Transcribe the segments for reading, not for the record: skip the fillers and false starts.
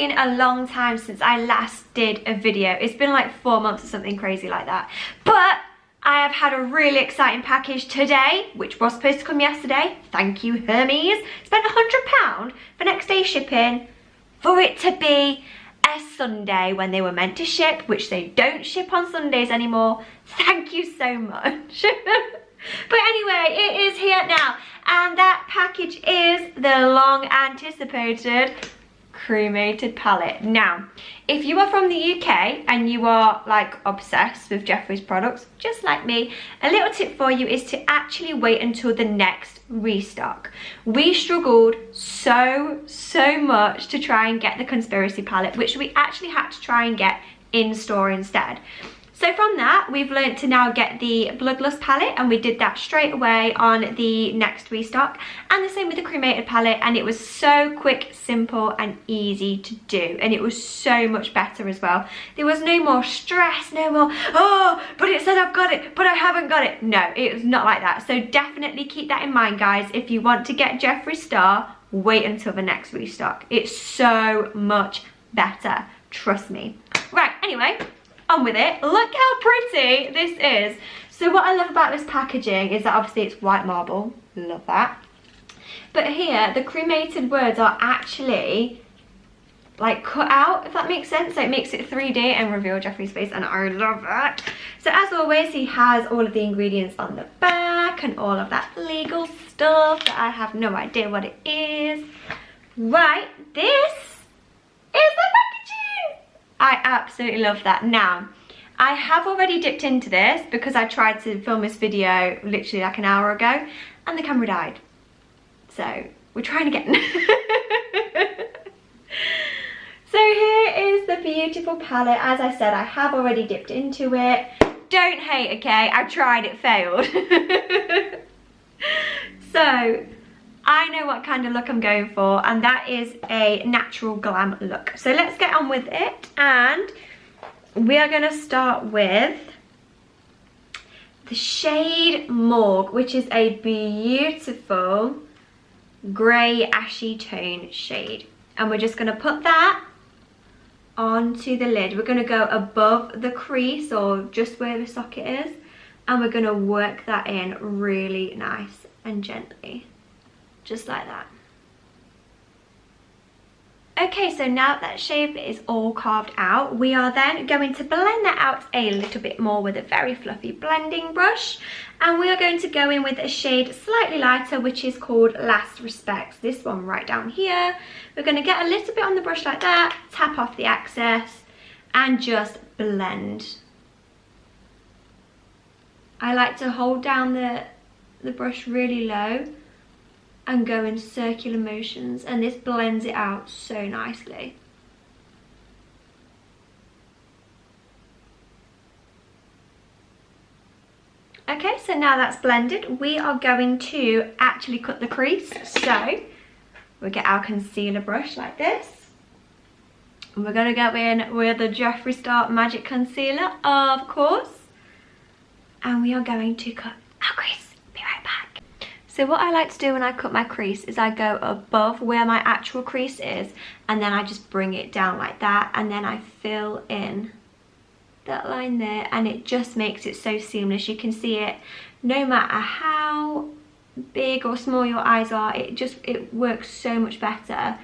been a long time since I last did a video. It's been like 4 months or something crazy like that. But I have had a really exciting package today, which was supposed to come yesterday. Thank you, Hermes. Spent £100 for next day shipping for it to be a Sunday when they were meant to ship, which they don't ship on Sundays anymore. Thank you so much. But anyway, it is here now, and that package is the long anticipated cremated palette. Now, if you are from the UK and you are like obsessed with Jeffree's products, just like me, a little tip for you is to actually wait until the next restock. We struggled so much to try and get the conspiracy palette, which we actually had to try and get in store instead. So from that, we've learned to now get the Bloodlust palette, and we did that straight away on the next restock, and the same with the cremated palette, and it was so quick, simple and easy to do, and it was so much better as well. There was no more stress, no more, oh, but it said I've got it, but I haven't got it. No, it was not like that. So definitely keep that in mind, guys. If you want to get Jeffree Star, wait until the next restock. It's so much better, trust me. Right, anyway, on with it. Look how pretty this is. So what I love about this packaging is that obviously it's white marble, love that, but here the cremated words are actually like cut out, if that makes sense. So it makes it 3D and reveal Jeffree's face, and I love that. So as always, he has all of the ingredients on the back and all of that legal stuff that I have no idea what it is. Right, this is the packaging. I absolutely love that. Now, I have already dipped into this because I tried to film this video literally like an hour ago and the camera died. So we're trying again. So here is the beautiful palette. As I said, I have already dipped into it. Don't hate, okay? I tried, it failed. So I know what kind of look I'm going for, and that is a natural glam look. So let's get on with it, and we are going to start with the shade Morgue, which is a beautiful grey ashy tone shade, and we're just going to put that onto the lid. We're going to go above the crease, or just where the socket is, and we're going to work that in really nice and gently. Just like that. Okay, so now that shape is all carved out, we are then going to blend that out a little bit more with a very fluffy blending brush, and we are going to go in with a shade slightly lighter, which is called Last Respects. This one right down here. We're going to get a little bit on the brush like that, tap off the excess, and just blend. I like to hold down the brush really low and go in circular motions, and this blends it out so nicely. Okay, so now that's blended, we are going to actually cut the crease. So we'll get our concealer brush like this, and we're going to go in with the Jeffree Star Magic Concealer, of course, and we are going to cut our crease. Be right back. So what I like to do when I cut my crease is I go above where my actual crease is, and then I just bring it down like that, and then I fill in that line there, and it just makes it so seamless. You can see it no matter how big or small your eyes are, it works so much better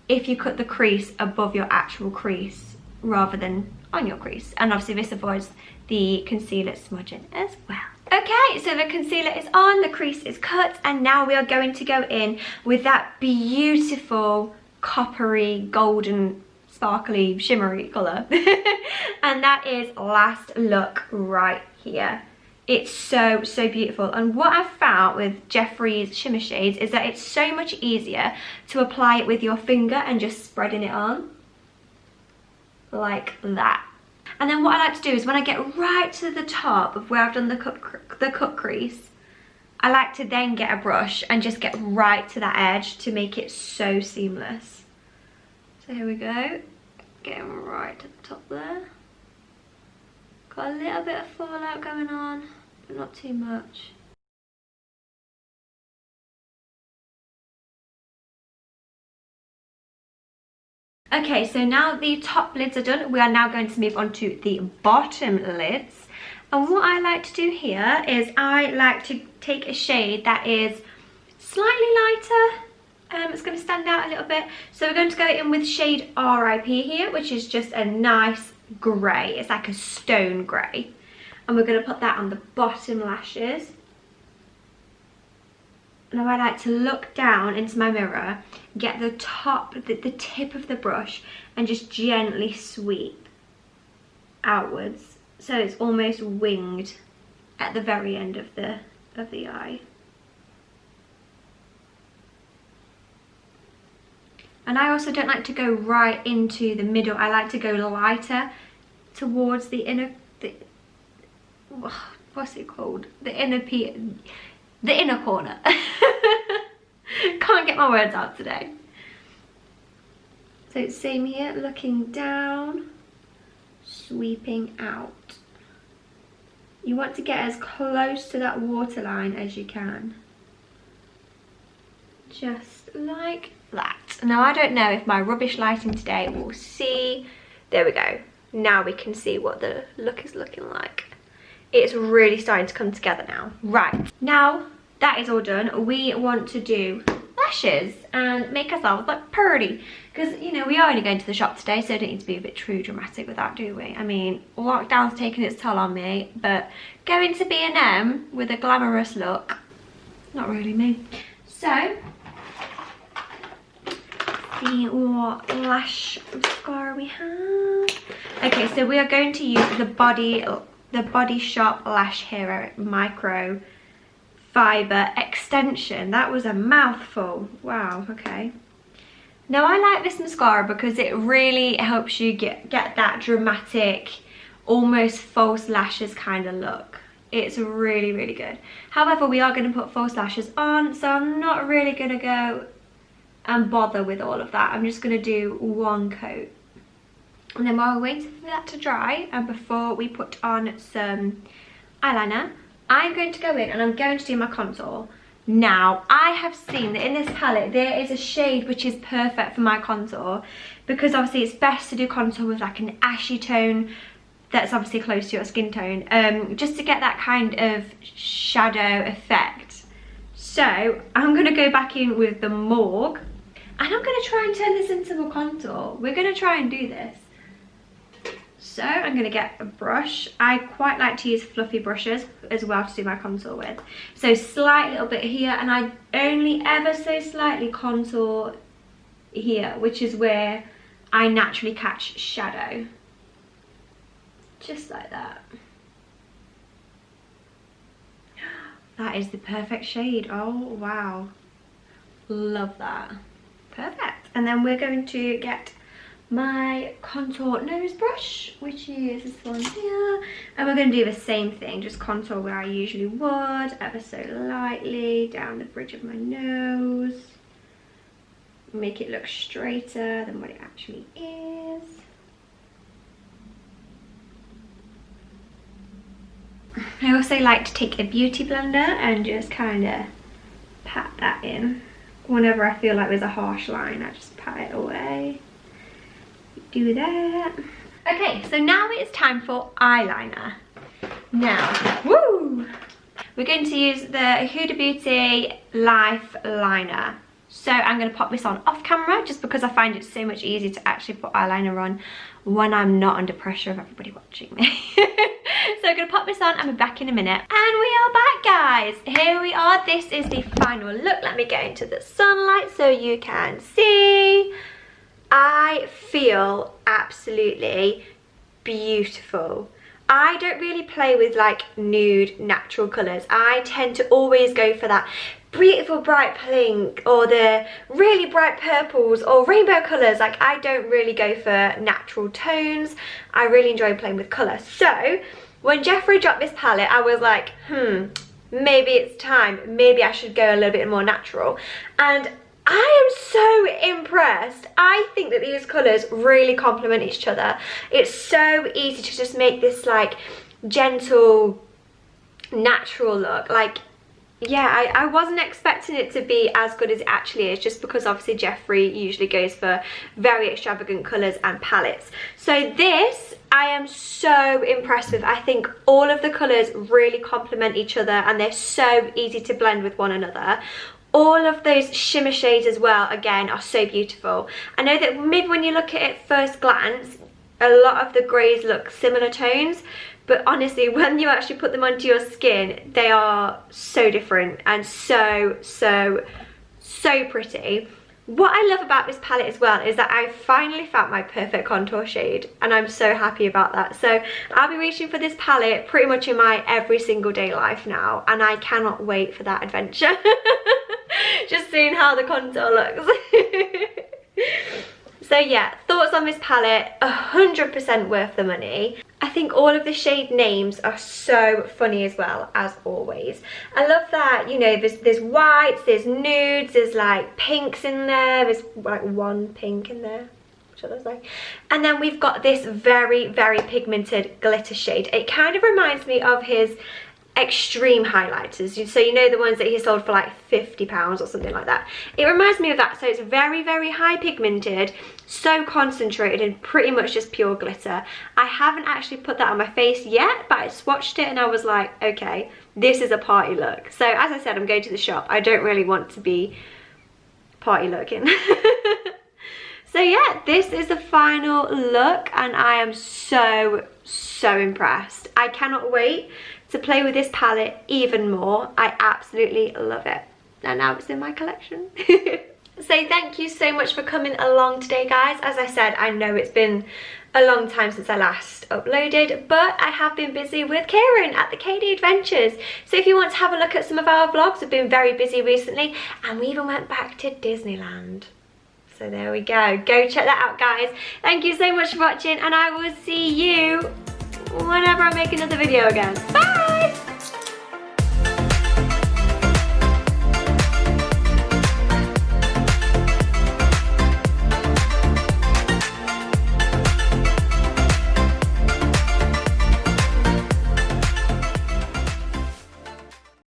if you cut the crease above your actual crease rather than on your crease. And obviously this avoids the concealer smudging as well. Okay, so the concealer is on, the crease is cut, and now we are going to go in with that beautiful coppery, golden, sparkly, shimmery colour. And that is Last Look right here. It's so beautiful. And what I've found with Jeffree's shimmer shades is that it's so much easier to apply it with your finger and just spreading it on like that. And then what I like to do is when I get right to the top of where I've done the cut crease, I like to then get a brush and just get right to that edge to make it so seamless. So here we go, getting right to the top there. Got a little bit of fallout going on, but not too much. Okay, so now the top lids are done, we are now going to move on to the bottom lids. And what I like to do here is I like to take a shade that is slightly lighter. It's going to stand out a little bit. So we're going to go in with shade RIP here, which is just a nice grey. It's like a stone grey. And we're going to put that on the bottom lashes. Now I like to look down into my mirror, get the top, the tip of the brush, and just gently sweep outwards. So it's almost winged at the very end of the eye. And I also don't like to go right into the middle. I like to go lighter towards the inner, what's it called? The inner corner. Can't get my words out today. So same here, looking down, sweeping out. You want to get as close to that waterline as you can. Just like that. Now I don't know if my rubbish lighting today will see. There we go. Now we can see what the look is looking like. It's really starting to come together now. Right, now that is all done, we want to do lashes and make ourselves look pretty. Because, you know, we are only going to the shop today, so I don't need to be a bit too dramatic with that, do we? I mean, lockdown's taken its toll on me, but going to B&M with a glamorous look, not really me. So, see what lash mascara we have. Okay, so we are going to use the Body Shop Lash Hero Micro Fiber Extension. That was a mouthful. Wow, okay. Now I like this mascara because it really helps you get that dramatic, almost false lashes kind of look. It's really, really good. However, we are going to put false lashes on, so I'm not really going to go and bother with all of that. I'm just going to do one coat. And then while we're waiting for that to dry, and before we put on some eyeliner, I'm going to go in and I'm going to do my contour. Now, I have seen that in this palette, there is a shade which is perfect for my contour, because obviously it's best to do contour with like an ashy tone that's obviously close to your skin tone, just to get that kind of shadow effect. So, I'm going to go back in with the Morgue, and I'm going to try and turn this into a contour. We're going to try and do this. So I'm going to get a brush. I quite like to use fluffy brushes as well to do my contour with. So slight little bit here, and I only ever so slightly contour here, which is where I naturally catch shadow. Just like that. That is the perfect shade. Oh wow. Love that. Perfect. And then we're going to get my contour nose brush, which is this one here, and we're going to do the same thing, just contour where I usually would, ever so lightly down the bridge of my nose, make it look straighter than what it actually is. I also like to take a beauty blender and just kind of pat that in. Whenever I feel like there's a harsh line, I just pat it away. Do that. Okay, so now it's time for eyeliner. Now, woo! We're going to use the Huda Beauty Life Liner. So I'm going to pop this on off camera just because I find it so much easier to actually put eyeliner on when I'm not under pressure of everybody watching me. So I'm going to pop this on and be back in a minute. And we are back, guys. Here we are. This is the final look. Let me get into the sunlight so you can see. I feel absolutely beautiful. I don't really play with like nude natural colours. I tend to always go for that beautiful bright pink or the really bright purples or rainbow colours. Like, I don't really go for natural tones. I really enjoy playing with colour. So when Jeffree dropped this palette, I was like, maybe it's time. Maybe I should go a little bit more natural. And I am so impressed. I think that these colours really complement each other. It's so easy to just make this like gentle, natural look. Like, yeah, I wasn't expecting it to be as good as it actually is, just because obviously Jeffree usually goes for very extravagant colours and palettes. So this I am so impressed with. I think all of the colours really complement each other and they're so easy to blend with one another. All of those shimmer shades as well, again, are so beautiful. I know that maybe when you look at it first glance, a lot of the greys look similar tones, but honestly, when you actually put them onto your skin, they are so different and so pretty. What I love about this palette as well is that I finally found my perfect contour shade, and I'm so happy about that. So I'll be reaching for this palette pretty much in my every single day life now, and I cannot wait for that adventure. Just seeing how the contour looks. So yeah, thoughts on this palette, 100% worth the money. I think all of the shade names are so funny as well, as always. I love that, you know, there's whites, there's nudes, there's like pinks in there, there's like one pink in there, which I was like. And then we've got this very pigmented glitter shade. It kind of reminds me of his extreme highlighters, so you know, the ones that he sold for like £50 or something like that. It reminds me of that. So it's very high pigmented, so concentrated, and pretty much just pure glitter. I haven't actually put that on my face yet, but I swatched it and I was like, okay, this is a party look. So as I said, I'm going to the shop. I don't really want to be party looking. So yeah, this is the final look and I am so impressed. I cannot wait to play with this palette even more. I absolutely love it. And now it's in my collection. So thank you so much for coming along today, guys. As I said, I know it's been a long time since I last uploaded, but I have been busy with Kieran at the KD Adventures. So if you want to have a look at some of our vlogs, we've been very busy recently, and we even went back to Disneyland. So there we go. Go check that out, guys. Thank you so much for watching, and I will see you whenever I make another video again. Bye!